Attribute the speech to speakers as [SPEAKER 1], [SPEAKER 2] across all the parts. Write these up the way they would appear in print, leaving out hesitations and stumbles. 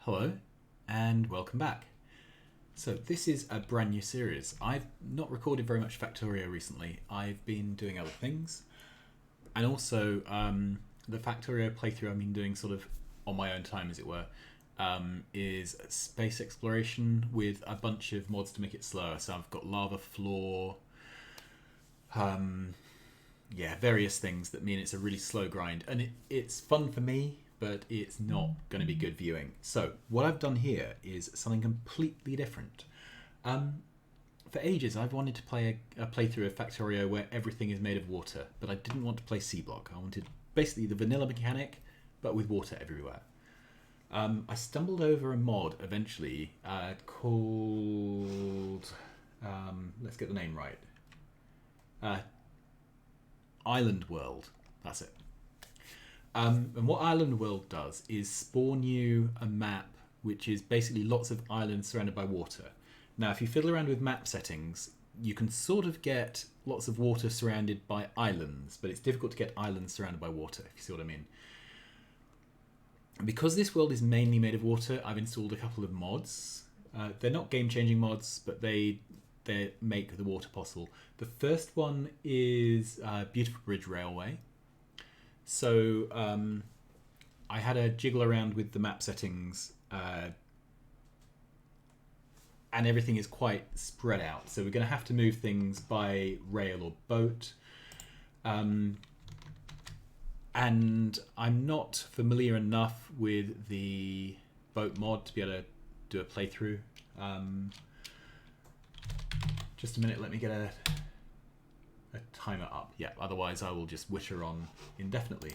[SPEAKER 1] Hello and welcome back. So this is a brand new series. I've not recorded very much Factorio recently. I've been doing other things. And also the Factorio playthrough I've been doing sort of on my own time, as it were, is space exploration with a bunch of mods to make it slower. So I've got lava floor, various things that mean it's a really slow grind. And it's fun for me, but it's not going to be good viewing. So what I've done here is something completely different. For ages, I've wanted to play a playthrough of Factorio where everything is made of water, but I didn't want to play C-Block. I wanted basically the vanilla mechanic, but with water everywhere. I stumbled over a mod eventually called... let's get the name right. Island World. That's it. And what Island World does is spawn you a map which is basically lots of islands surrounded by water. Now, if you fiddle around with map settings, you can sort of get lots of water surrounded by islands, but it's difficult to get islands surrounded by water, if you see what I mean. Because this world is mainly made of water, I've installed a couple of mods. They're not game-changing mods, but they make the water possible. The first one is Beautiful Bridge Railway. So I had a jiggle around with the map settings and everything is quite spread out. So we're going to have to move things by rail or boat. And I'm not familiar enough with the boat mod to be able to do a playthrough. Just a minute, let me get a timer up. Yeah, otherwise I will just witter on indefinitely.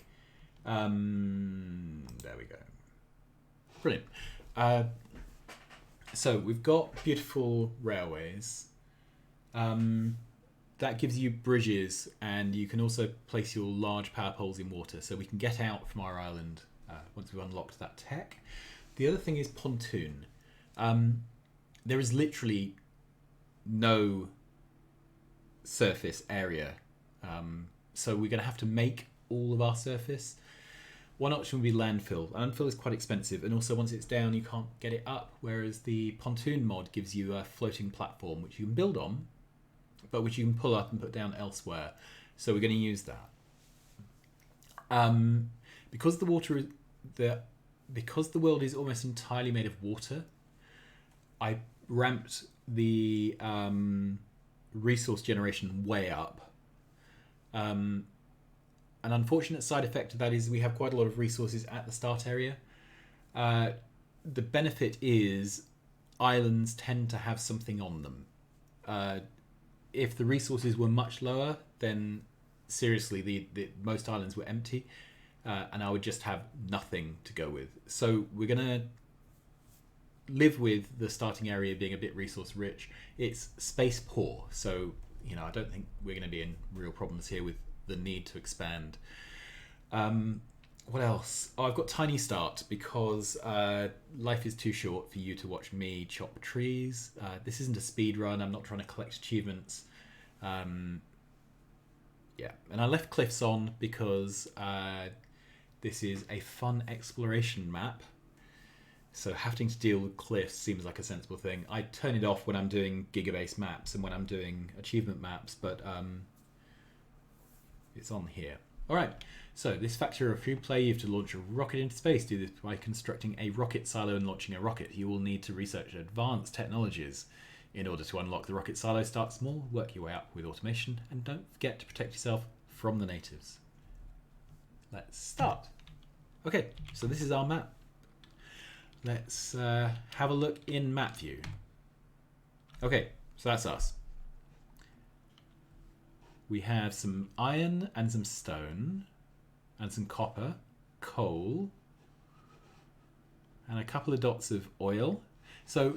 [SPEAKER 1] There we go. Brilliant. So we've got beautiful railways. That gives you bridges, and you can also place your large power poles in water, so we can get out from our island once we've unlocked that tech. The other thing is Pontoon. There is literally no surface area, so we're going to have to make all of our surface. One option would be landfill. Landfill is quite expensive, and also once it's down you can't get it up, whereas the Pontoon mod gives you a floating platform which you can build on, but which you can pull up and put down elsewhere. So we're going to use that. Because the world is almost entirely made of water, I ramped the resource generation way up. An unfortunate side effect of that is we have quite a lot of resources at the start area. The benefit is islands tend to have something on them. If the resources were much lower, then seriously, the most islands were empty, and I would just have nothing to go with. So we're going to live with the starting area being a bit resource rich. It's space poor, so I don't think we're going to be in real problems here with the need to expand. What else? Oh, I've got tiny start because life is too short for you to watch me chop trees. This isn't a speed run. I'm not trying to collect achievements. And I left cliffs on because this is a fun exploration map. So having to deal with cliffs seems like a sensible thing. I turn it off when I'm doing gigabase maps and when I'm doing achievement maps, but it's on here. Alright, so this Factorio free play, you have to launch a rocket into space. Do this by constructing a rocket silo and launching a rocket. You will need to research advanced technologies. In order to unlock the rocket silo, start small, work your way up with automation, and don't forget to protect yourself from the natives. Let's start. Okay, so this is our map. Let's have a look in map view. Okay, so that's us. We have some iron and some stone and some copper, coal, and a couple of dots of oil. So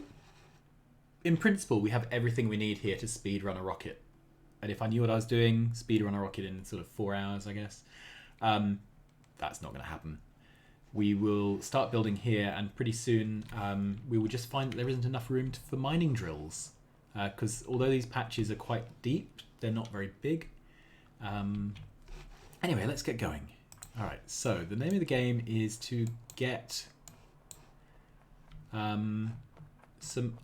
[SPEAKER 1] in principle, we have everything we need here to speedrun a rocket. And if I knew what I was doing, speedrun a rocket in sort of 4 hours, I guess. That's not going to happen. We will start building here, and pretty soon we will just find that there isn't enough room for mining drills. Because although these patches are quite deep, they're not very big. Anyway, let's get going. Alright, so the name of the game is to get some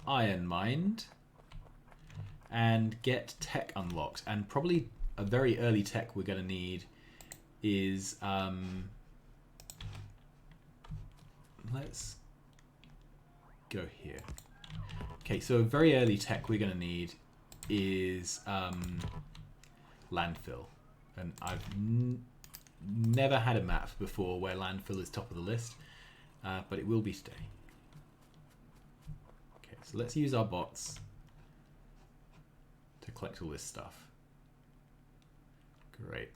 [SPEAKER 1] iron mined, and get tech unlocked. And probably a very early tech we're going to need is let's go here. Okay, so a very early tech we're going to need is landfill, and I've never had a map before where landfill is top of the list, but it will be today. Okay, so let's use our bots to collect all this stuff. Great.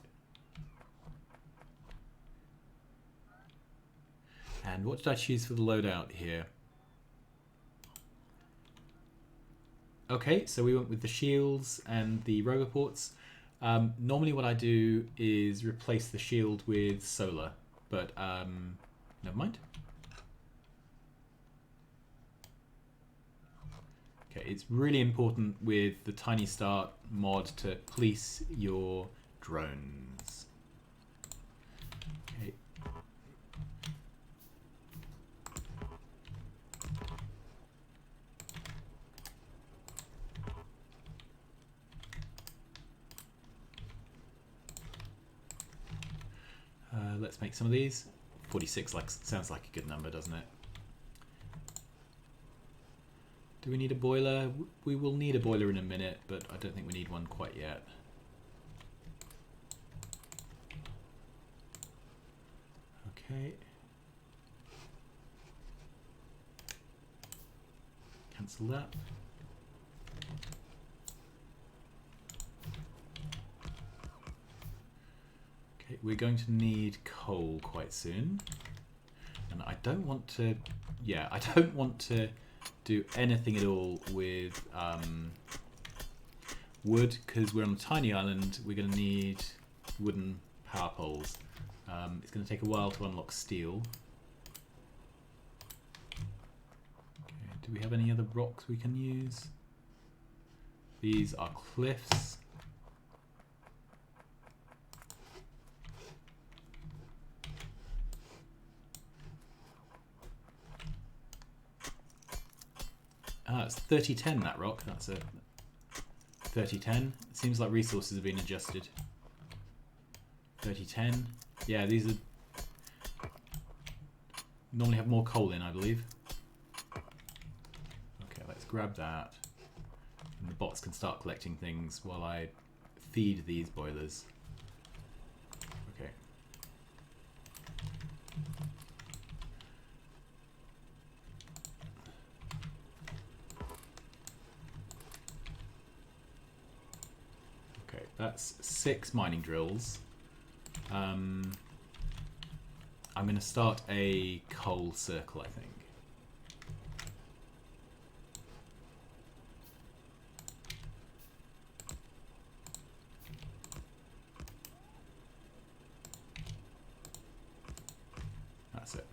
[SPEAKER 1] And what did I choose for the loadout here? Okay, so we went with the shields and the roboports. Normally what I do is replace the shield with solar, but never mind. Okay, it's really important with the Tiny Start mod to police your drones. Okay. Let's make some of these. 46 sounds like a good number, doesn't it? Do we need a boiler? We will need a boiler in a minute, but I don't think we need one quite yet. Okay. Cancel that. Okay, we're going to need coal quite soon. And I don't want to, yeah, I don't want to do anything at all with wood, because we're on a tiny island. We're going to need wooden power poles. It's going to take a while to unlock steel. Okay, do we have any other rocks we can use? These are cliffs. Ah, it's 3010 that rock. That's a 3010. It seems like resources have been adjusted. 3010. Yeah, these are normally have more coal in, I believe. Okay, let's grab that. And the bots can start collecting things while I feed these boilers. Okay. Okay, that's 6 mining drills. I'm going to start a coal circle, I think. That's it.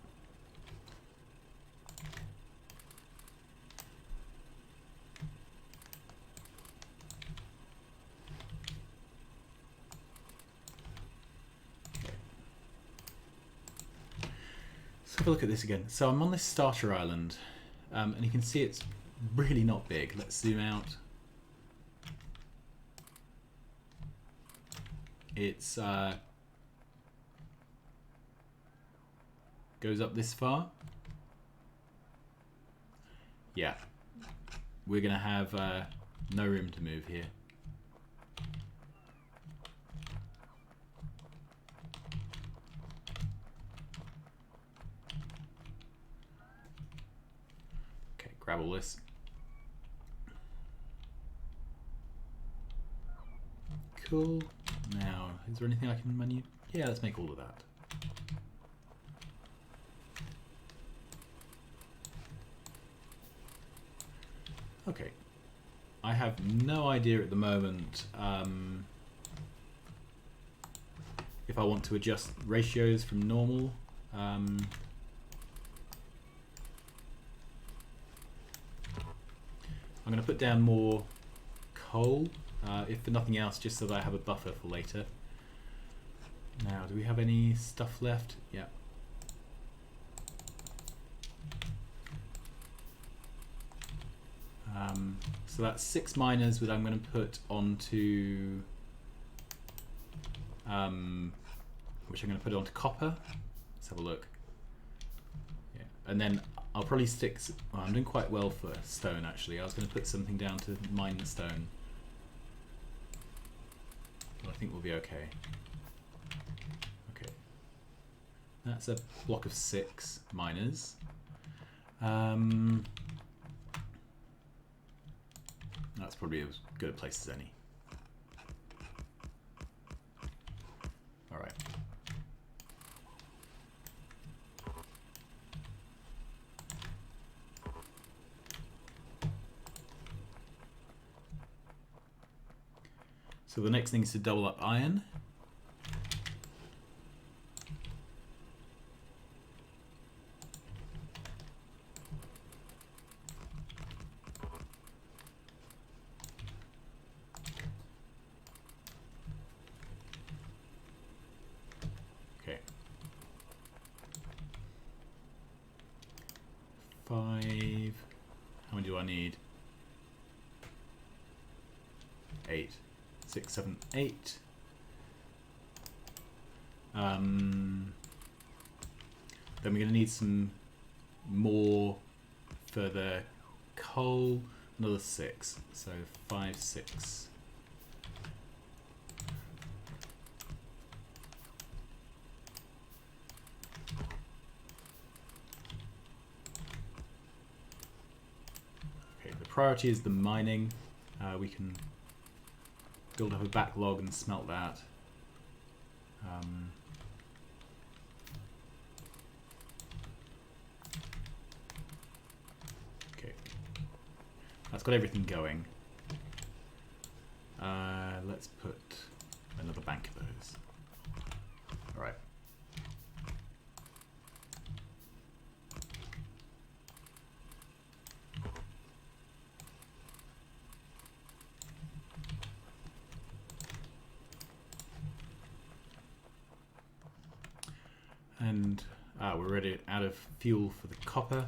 [SPEAKER 1] Have a look at this again. So I'm on this starter island, and you can see it's really not big. Let's zoom out. It's goes up this far. Yeah, we're gonna have no room to move here. Grab all this. Cool. Now, is there anything I can menu? Yeah, let's make all of that. Okay. I have no idea at the moment if I want to adjust ratios from normal. I'm going to put down more coal, if for nothing else, just so that I have a buffer for later. Now, do we have any stuff left? Yeah. So that's 6 miners that I'm going to put onto, which I'm going to put onto copper. Let's have a look. Yeah, and then I'll probably stick. Well, I'm doing quite well for stone actually. I was going to put something down to mine the stone, but I think we'll be okay. Okay, that's a block of 6 miners. That's probably as good a place as any. All right. So the next thing is to double up iron. Okay. 5. How many do I need? 8. 6, 7, 8. Then we're going to need some more for the coal. Another 6. So 5, 6. Okay, the priority is the mining. We can build up a backlog and smelt that. Okay, that's got everything going. Let's put another bank of those. All right. And we're ready out of fuel for the copper.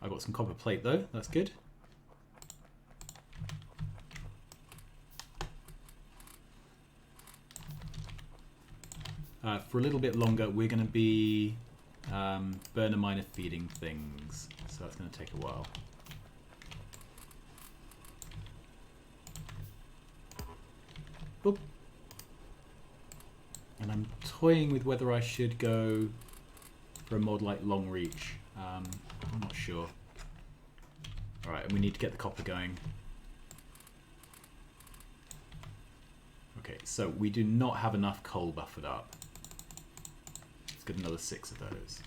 [SPEAKER 1] I got some copper plate though, that's good. For a little bit longer, we're going to be burner miner feeding things, so that's going to take a while. Oop. And I'm toying with whether I should go for a mod like Long Reach. I'm not sure. Alright, and we need to get the copper going. Okay, so we do not have enough coal buffered up. Let's get another 6 of those.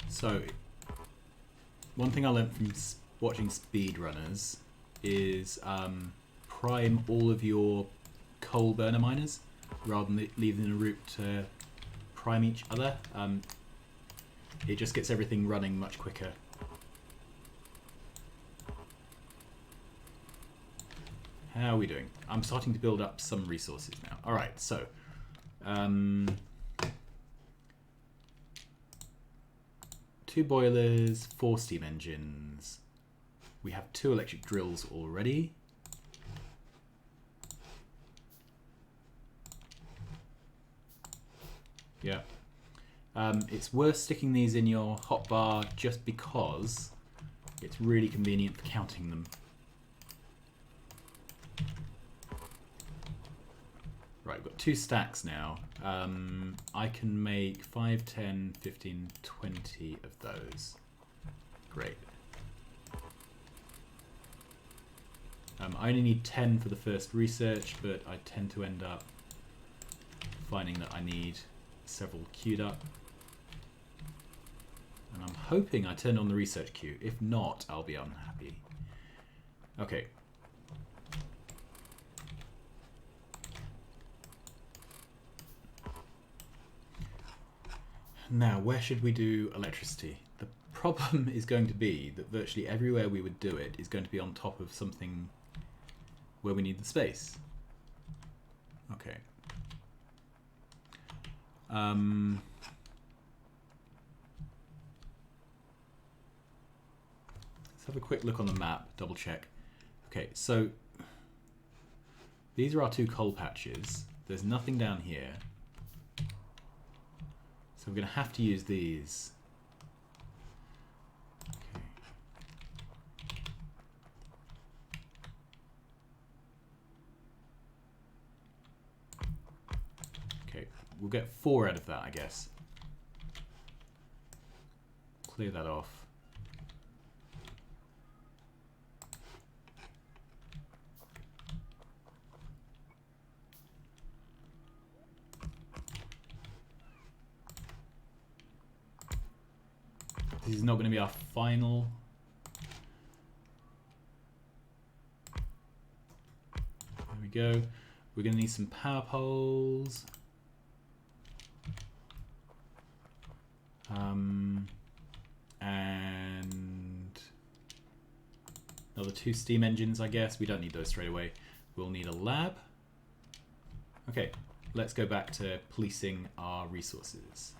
[SPEAKER 1] So, one thing I learned from watching speedrunners is prime all of your coal burner miners rather than leaving a route to prime each other. It just gets everything running much quicker. How are we doing? I'm starting to build up some resources now. Alright, so 2 boilers, 4 steam engines. We have 2 electric drills already. Yeah. It's worth sticking these in your hotbar just because it's really convenient for counting them. Right, we've got 2 stacks now. I can make 5, 10, 15, 20 of those. Great. I only need 10 for the first research, but I tend to end up finding that I need several queued up. And I'm hoping I turned on the research queue. If not, I'll be unhappy. Okay. Now, where should we do electricity? The problem is going to be that virtually everywhere we would do it is going to be on top of something where we need the space. Okay. Let's have a quick look on the map, double check. Okay, so these are our two coal patches. There's nothing down here. So we're going to have to use these. Okay, we'll get 4 out of that, I guess. Clear that off. This is not going to be our final. There we go. We're going to need some power poles. And another 2 steam engines, I guess. We don't need those straight away. We'll need a lab. Okay, let's go back to policing our resources.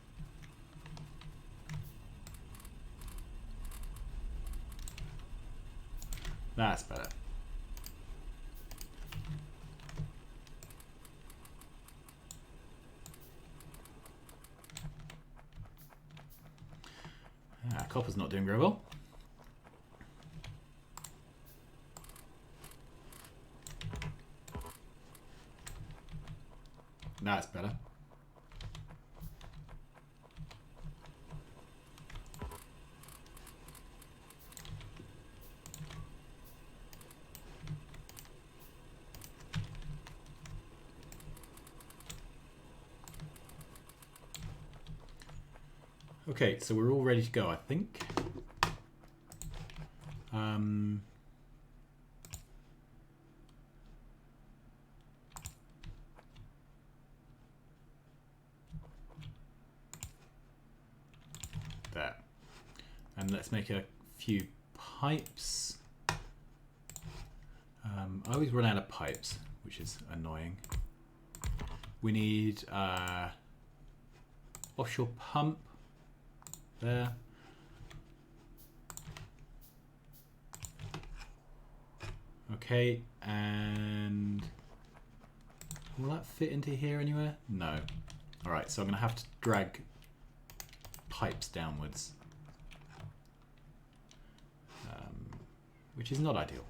[SPEAKER 1] That's better. Copper's not doing very well. That's better. Okay, so we're all ready to go, I think. There. And let's make a few pipes. I always run out of pipes, which is annoying. We need offshore pump. There. Okay, and will that fit into here anywhere? No. Alright, so I'm going to have to drag pipes downwards, which is not ideal.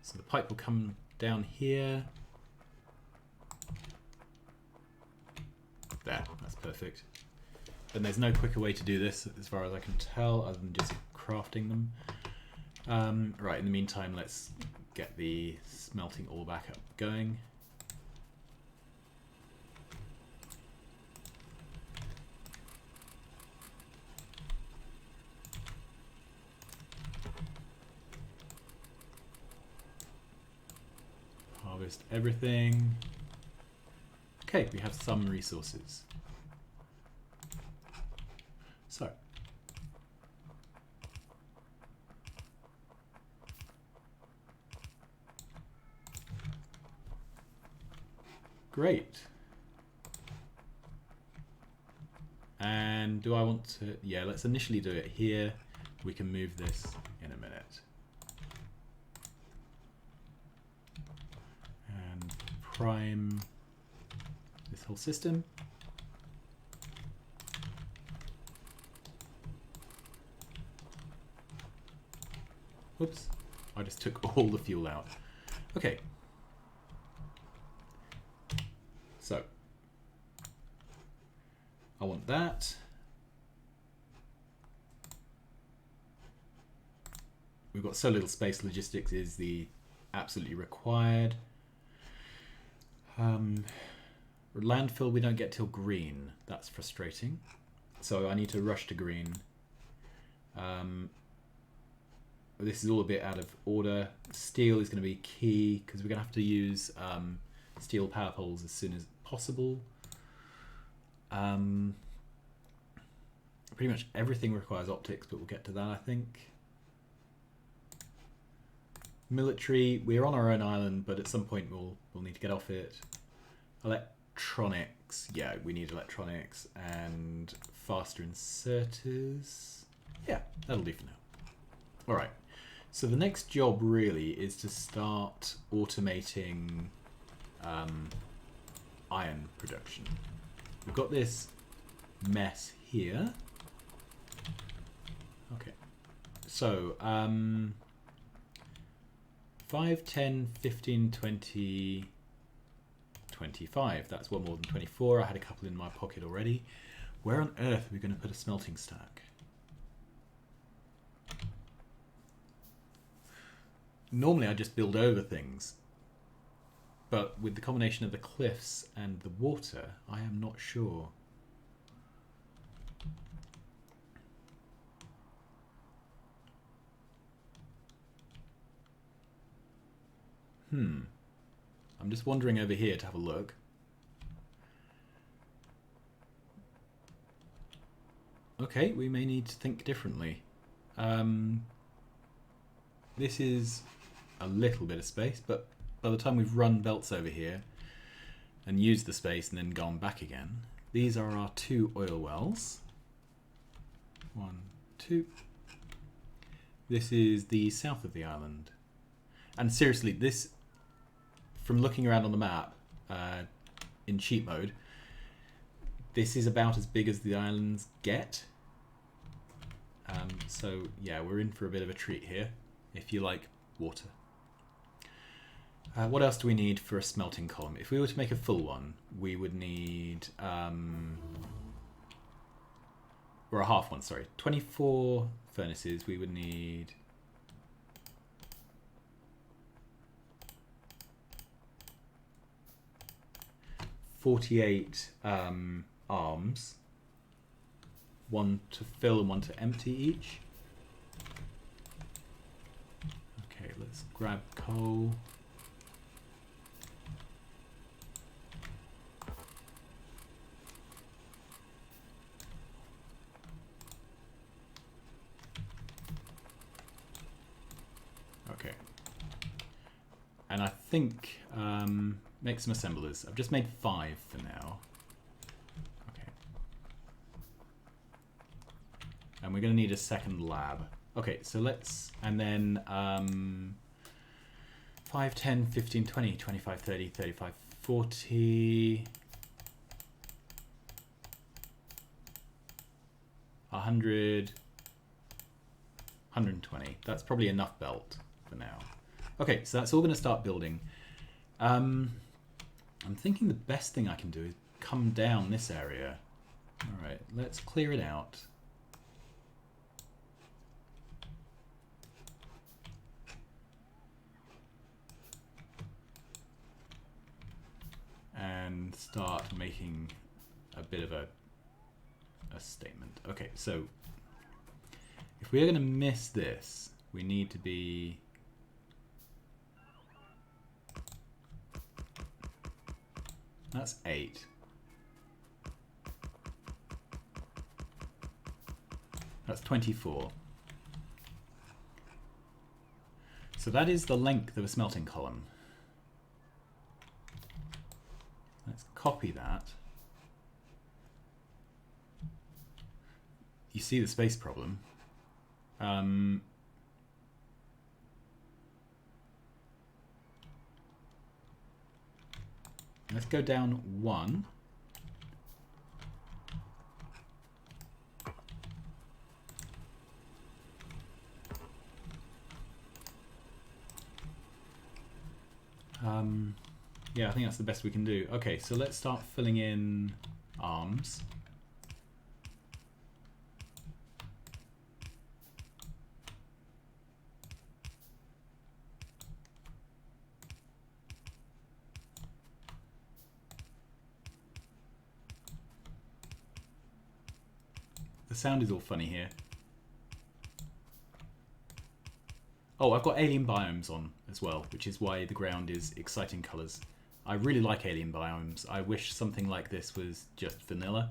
[SPEAKER 1] So the pipe will come down here. There, that's perfect. And there's no quicker way to do this, as far as I can tell, other than just crafting them. Right, in the meantime, let's get the smelting ore back up going. Harvest everything. Okay, we have some resources. So, great. And do I want to, yeah, let's initially do it here. We can move this in a minute. And prime this whole system. Whoops, I just took all the fuel out. Okay. So, I want that. We've got so little space, logistics is the absolutely required. Landfill we don't get till green. That's frustrating. so I need to rush to green. This is all a bit out of order. Steel is going to be key because we're going to have to use steel power poles as soon as possible. Pretty much everything requires optics, but we'll get to that, I think. Military, we're on our own island, but at some point we'll need to get off it. Electronics, yeah, we need electronics and faster inserters. Yeah, that'll do for now. All right, so the next job really is to start automating iron production. We've got this mess here. Okay, so 5, 10, 15, 20, 25. That's one more than 24. I had a couple in my pocket already. Where on earth are we going to put a smelting stack? Normally I just build over things, but with the combination of the cliffs and the water, I am not sure. I'm just wandering over here to have a look. Okay, we may need to think differently. This is a little bit of space, but by the time we've run belts over here and used the space and then gone back again, these are our 2 oil wells. 1, 2. This is the south of the island. And seriously, this, from looking around on the map in cheat mode, this is about as big as the islands get. So yeah, we're in for a bit of a treat here, if you like water. What else do we need for a smelting column? If we were to make a full one, we would need, or a half one, sorry, 24 furnaces. We would need 48 arms, 1 to fill and 1 to empty each. Okay, let's grab coal. Okay. And I think make some assemblers. I've just made 5 for now. Okay. And we're going to need a second lab. Okay, so let's, and then 5, 10, 15, 20, 25, 30, 35, 40, 100, 120. That's probably enough belt for now. Okay, so that's all going to start building. I'm thinking the best thing I can do is come down this area. All right, let's clear it out. And start making a bit of a statement. Okay, so if we are going to miss this, we need to be... That's 8. That's 24. So that is the length of a smelting column. Let's copy that. You see the space problem. Let's go down 1. Yeah, I think that's the best we can do. Okay, so let's start filling in arms. The sound is all funny here. Oh, I've got alien biomes on as well, which is why the ground is exciting colours. I really like alien biomes. I wish something like this was just vanilla.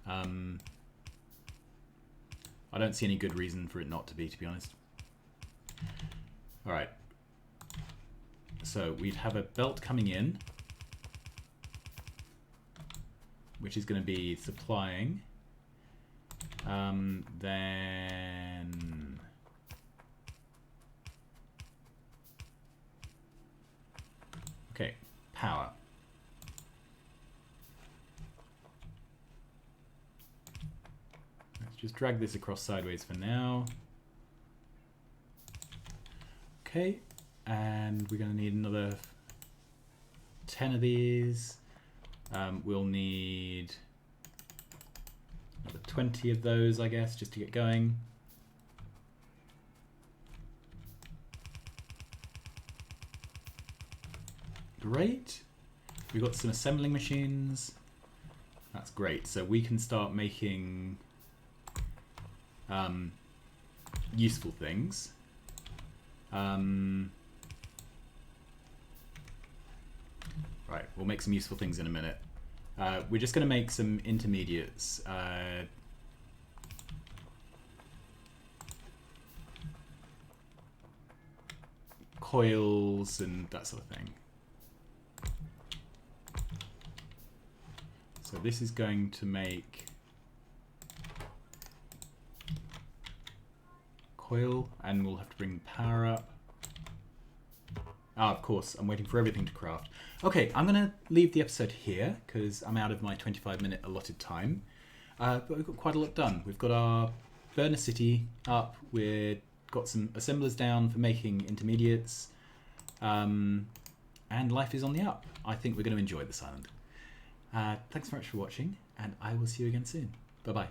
[SPEAKER 1] I don't see any good reason for it not to be honest. Alright. So we'd have a belt coming in, which is going to be supplying. Then okay, power. Let's just drag this across sideways for now. Okay, and we're going to need another 10 of these. We'll need another 20 of those, I guess, just to get going. Great. We've got some assembling machines. That's great. So we can start making useful things. Right, we'll make some useful things in a minute. We're just going to make some intermediates. Coils and that sort of thing. So this is going to make coil, and we'll have to bring power up. Ah, of course, I'm waiting for everything to craft. Okay, I'm going to leave the episode here because I'm out of my 25-minute allotted time. But we've got quite a lot done. We've got our burner city up. We've got some assemblers down for making intermediates. And life is on the up. I think we're going to enjoy this island. Thanks very much for watching, and I will see you again soon. Bye-bye.